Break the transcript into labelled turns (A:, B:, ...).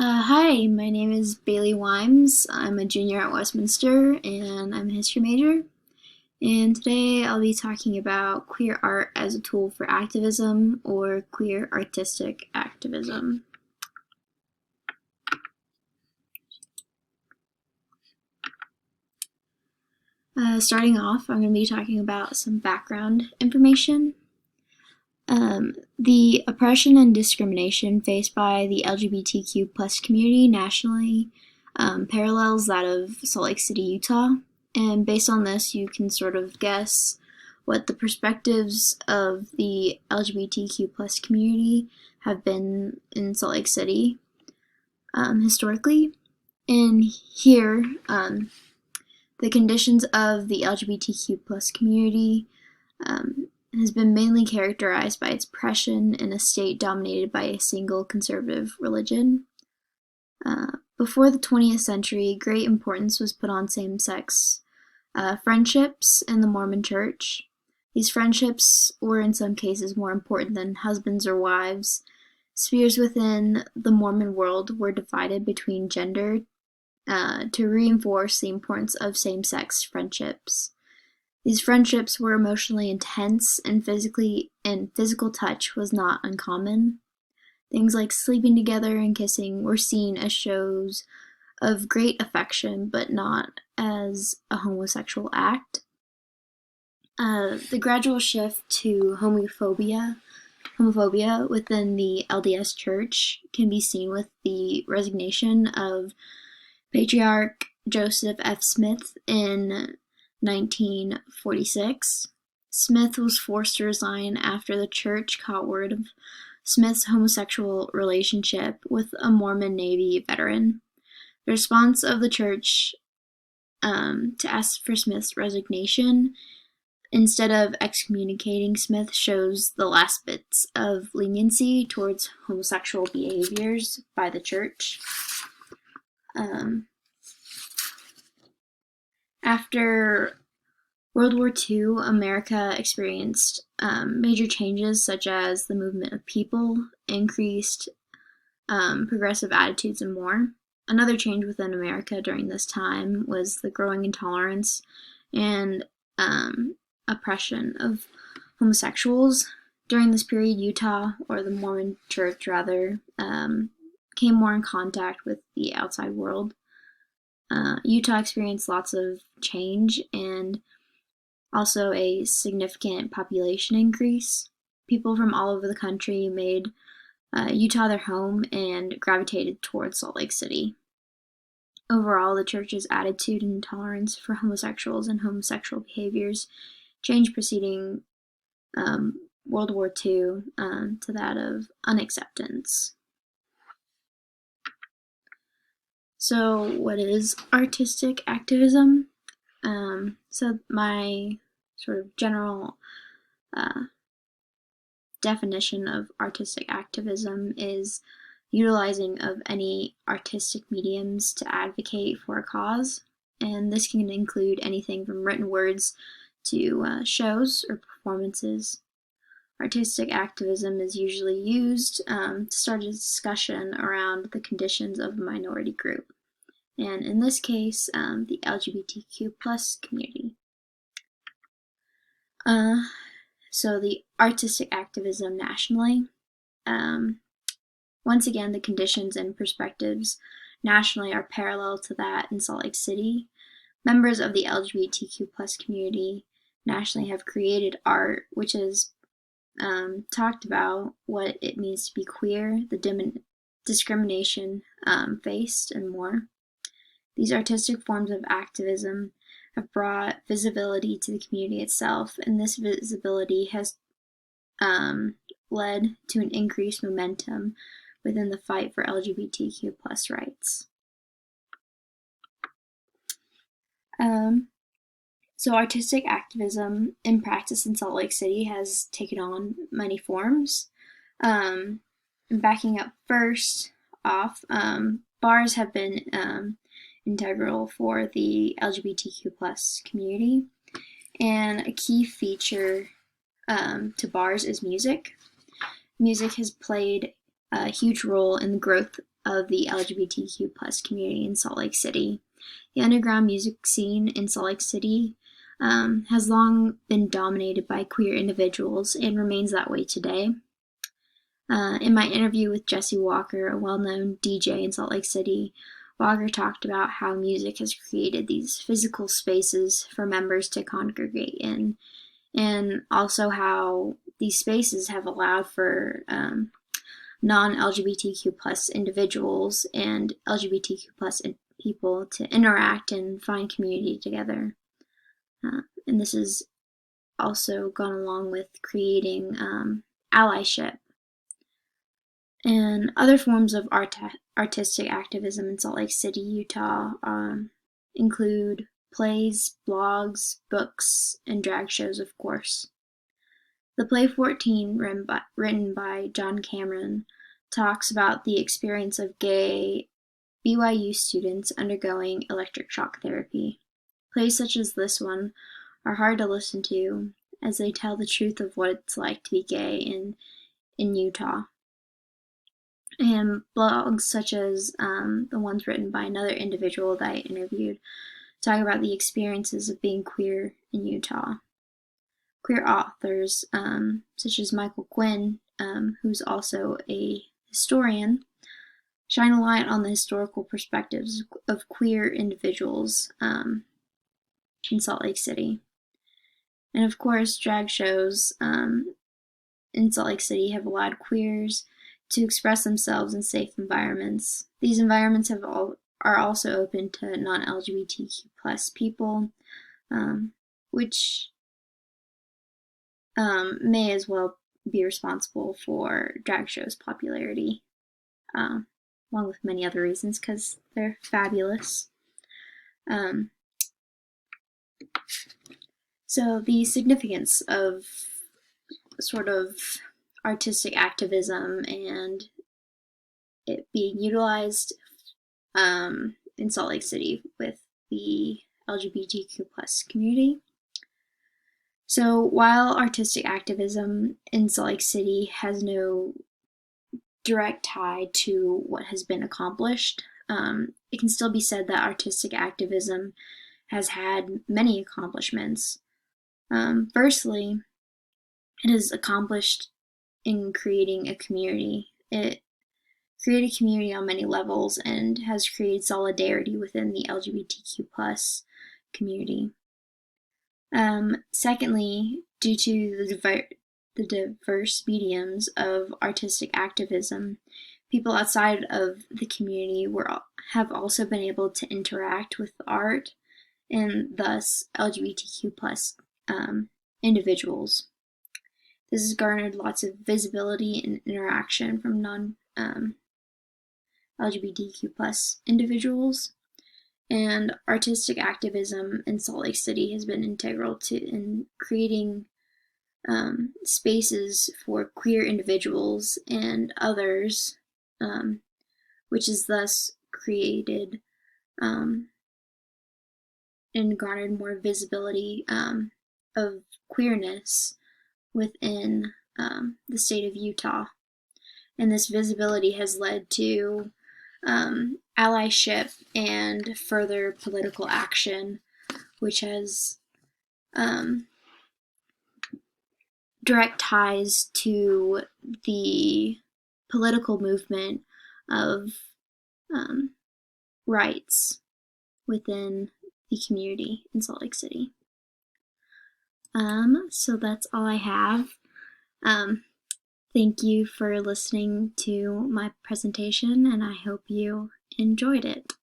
A: Hi, my name is Bailey Wymes. I'm a junior at Westminster and I'm a history major. And today I'll be talking about queer art as a tool for activism or queer artistic activism. Starting off, I'm going to be talking about some background information. The oppression and discrimination faced by the LGBTQ plus community nationally parallels that of Salt Lake City, Utah. And based on this, you can sort of guess what the perspectives of the LGBTQ plus community have been in Salt Lake City historically. And here, the conditions of the LGBTQ plus community has been mainly characterized by its oppression in a state dominated by a single conservative religion. Before the 20th century, great importance was put on same-sex friendships in the Mormon Church. These friendships were in some cases more important than husbands or wives. Spheres within the Mormon world were divided between gender to reinforce the importance of same-sex friendships. These friendships were emotionally intense and physical touch was not uncommon. Things like sleeping together and kissing were seen as shows of great affection, but not as a homosexual act. The gradual shift to homophobia within the LDS Church can be seen with the resignation of Patriarch Joseph F. Smith in 1946. Smith was forced to resign after the church caught word of Smith's homosexual relationship with a Mormon Navy veteran. The response of the church to ask for Smith's resignation instead of excommunicating Smith shows the last bits of leniency towards homosexual behaviors by the church. After World War II, America experienced major changes such as the movement of people, increased progressive attitudes, and more. Another change within America during this time was the growing intolerance and oppression of homosexuals. During this period, Utah, or the Mormon Church rather, came more in contact with the outside world. Utah experienced lots of change and also a significant population increase. People from all over the country made Utah their home and gravitated towards Salt Lake City. Overall, the church's attitude and tolerance for homosexuals and homosexual behaviors changed preceding World War II to that of unacceptance. So, what is artistic activism? So my sort of general definition of artistic activism is utilizing of any artistic mediums to advocate for a cause, and this can include anything from written words to shows or performances. Artistic activism is usually used to start a discussion around the conditions of a minority group, and in this case, the LGBTQ plus community. So the artistic activism nationally. Once again, the conditions and perspectives nationally are parallel to that in Salt Lake City. Members of the LGBTQ plus community nationally have created art which has talked about what it means to be queer, the discrimination faced, and more. These artistic forms of activism have brought visibility to the community itself, and this visibility has led to an increased momentum within the fight for LGBTQ plus rights. So artistic activism in practice in Salt Lake City has taken on many forms. And backing up first off, bars have been integral for the LGBTQ plus community, and a key feature to bars is music. Music has played a huge role in the growth of the LGBTQ plus community in Salt Lake City. The underground music scene in Salt Lake City has long been dominated by queer individuals and remains that way today. In my interview with Jesse Walker, a well-known DJ in Salt Lake City, Walker talked about how music has created these physical spaces for members to congregate in, and also how these spaces have allowed for non-LGBTQ plus individuals and LGBTQ plus people to interact and find community together. And this has also gone along with creating allyship. And other forms of artistic activism in Salt Lake City, Utah include plays, blogs, books, and drag shows, of course. The play 14, written by John Cameron, talks about the experience of gay BYU students undergoing electric shock therapy. Plays such as this one are hard to listen to, as they tell the truth of what it's like to be gay in Utah. And blogs such as the ones written by another individual that I interviewed talk about the experiences of being queer in Utah. Queer authors such as Michael Quinn, who's also a historian, shine a light on the historical perspectives of queer individuals in Salt Lake City. And of course, drag shows in Salt Lake City have allowed queers to express themselves in safe environments. These environments are also open to non-LGBTQ plus people, which may as well be responsible for drag shows' popularity, along with many other reasons, because they're fabulous. So the significance of sort of artistic activism and it being utilized in Salt Lake City with the LGBTQ plus community. So while artistic activism in Salt Lake City has no direct tie to what has been accomplished, it can still be said that artistic activism has had many accomplishments. Firstly, it has accomplished in creating a community. It created community on many levels and has created solidarity within the LGBTQ plus community. Secondly, due to the diverse mediums of artistic activism, people outside of the community have also been able to interact with art and thus LGBTQ plus individuals. This has garnered lots of visibility and interaction from non-LGBTQ plus individuals, and artistic activism in Salt Lake City has been integral in creating spaces for queer individuals and others, which has thus created and garnered more visibility of queerness within the state of Utah. And this visibility has led to allyship and further political action, which has direct ties to the political movement of rights within the community in Salt Lake City. So that's all I have. Thank you for listening to my presentation, and I hope you enjoyed it.